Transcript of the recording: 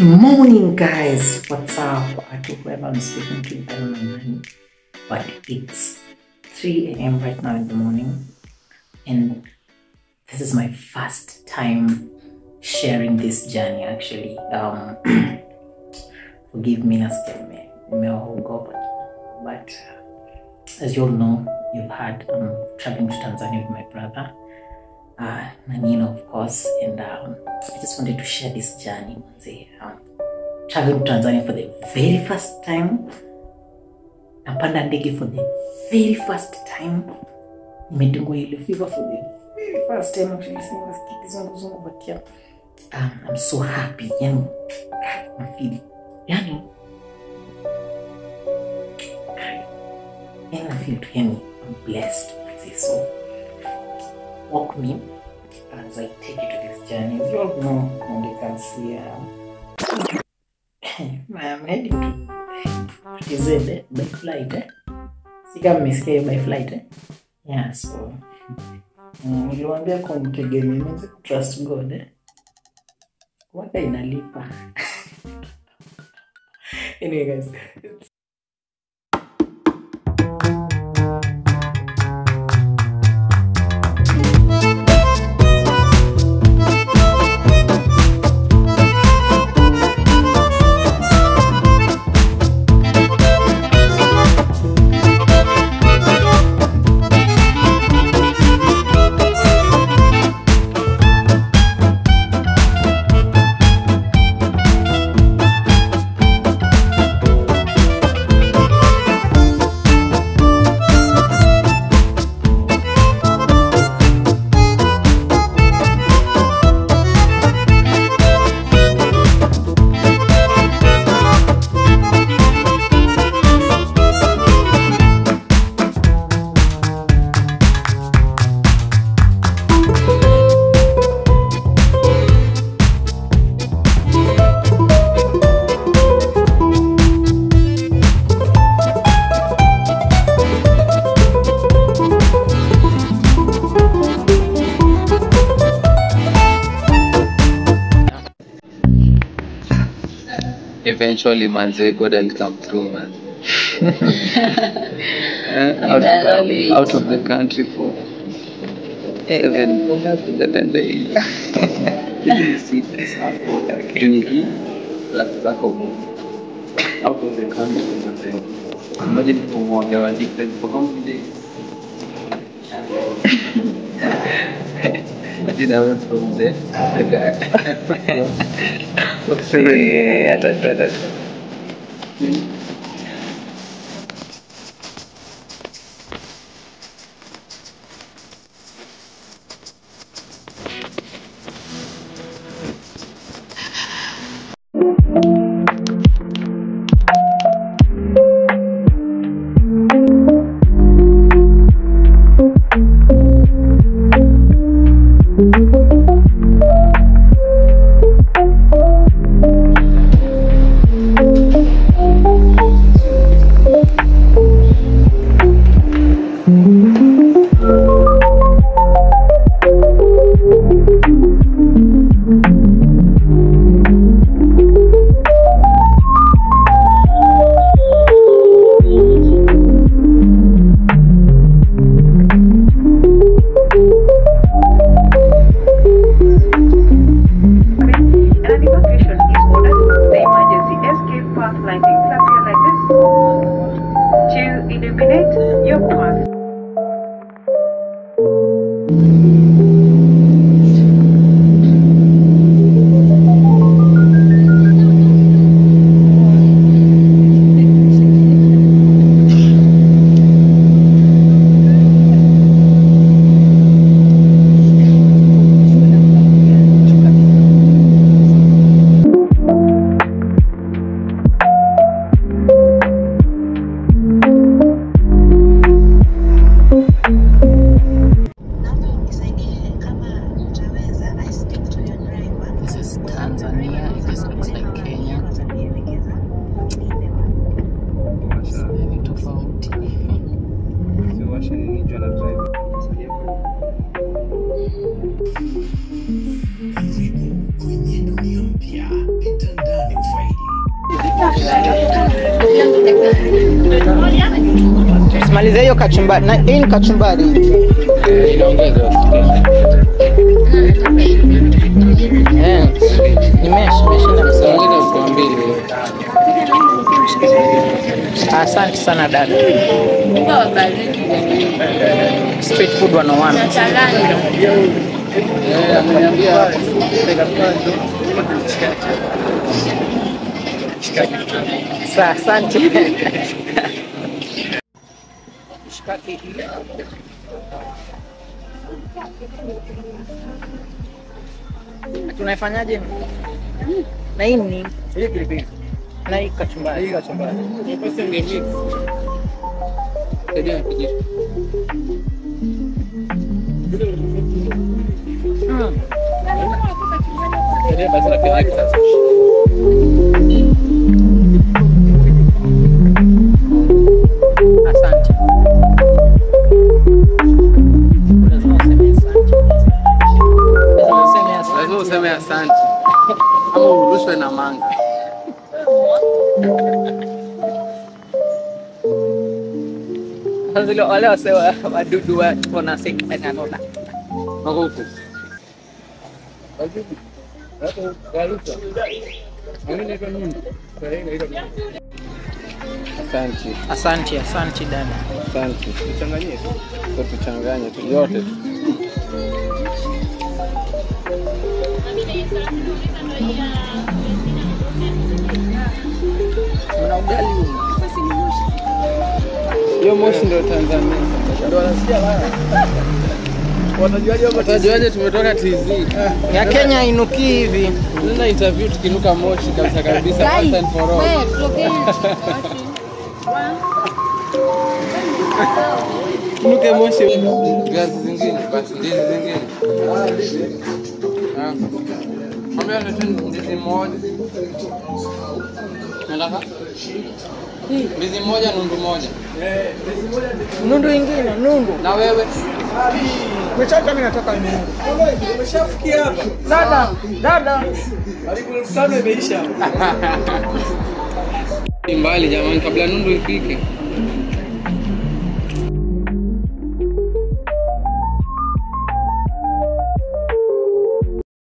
morning, guys. What's up? I don't know whoever I'm speaking to, I don't know, but it's 3 a.m. right now in the morning, and this is my first time sharing this journey. Actually, forgive me, but as you all know, you've heard traveling to Tanzania with my brother, Nanino, of course, and I just wanted to share this journey. Traveling to Tanzania for the very first time, napanda ndege for the very first time, nimetungwa ile fever for the very first time. Actually, but yeah, I'm so happy. I feel, I'm blessed. So walk me as I take you to this journey. As you all know, and you can see, I'm heading to TZ by flight. Sika mmesikia by flight. Yeah, so niliwaambia kumtegemea, mwanzo trust God. Waka inalipa. Anyway, guys, eventually, manze, God will come through, man. out of the country for 7 days. Didn't see this happen. Out of the country. Imagine for one, they were addicted for how many days? Imagine I went from there. Kwenye dunia mpya, pita ndani Simaliza hiyo kachumbari. Na hii ni kachumbari. Inaongeza. Nimeshinda msao. Ongeza kwa mbili. Asante sana dada. Street food 101. Ameniambia Asante. Tunaifanyaje? Na hii ni hii pilipili. na hii kachumbari. Hii kachumbari. Ni pesa mix. Ndio kijiji. Ndio basi na pia sasa. Asante. Lazima useme asante. Ama urushwe na manga. Sasa wale wasewa wadudu wana sika na nona. Makuku. Wajibu. Hapo garuka. Mimi kwa nini? Asante. Asante dada. Asante. Tuchanganye tu. Tuchanganye tu yote tu. Una ugali huu. Hiyo Moshi ndio Tanzania. Ndio wanasikia baya. Watajuaje tumetoka TZ? Ya Kenya inuki hivi. Nenda interview tukinuka Moshi kabisa once and for all. Tunuke Moshi. Viazi zingine basi ndizi zingine. Ambia ndizi moja. Nataka? Ndizi moja nundu moja. Nundu ingine, nundu. Na wewe? Umechaka mimi nataka nundu. Umeshafikia hapa? Dada. Karibu 5 imeisha. Mbali jamani kabla nundu ifike.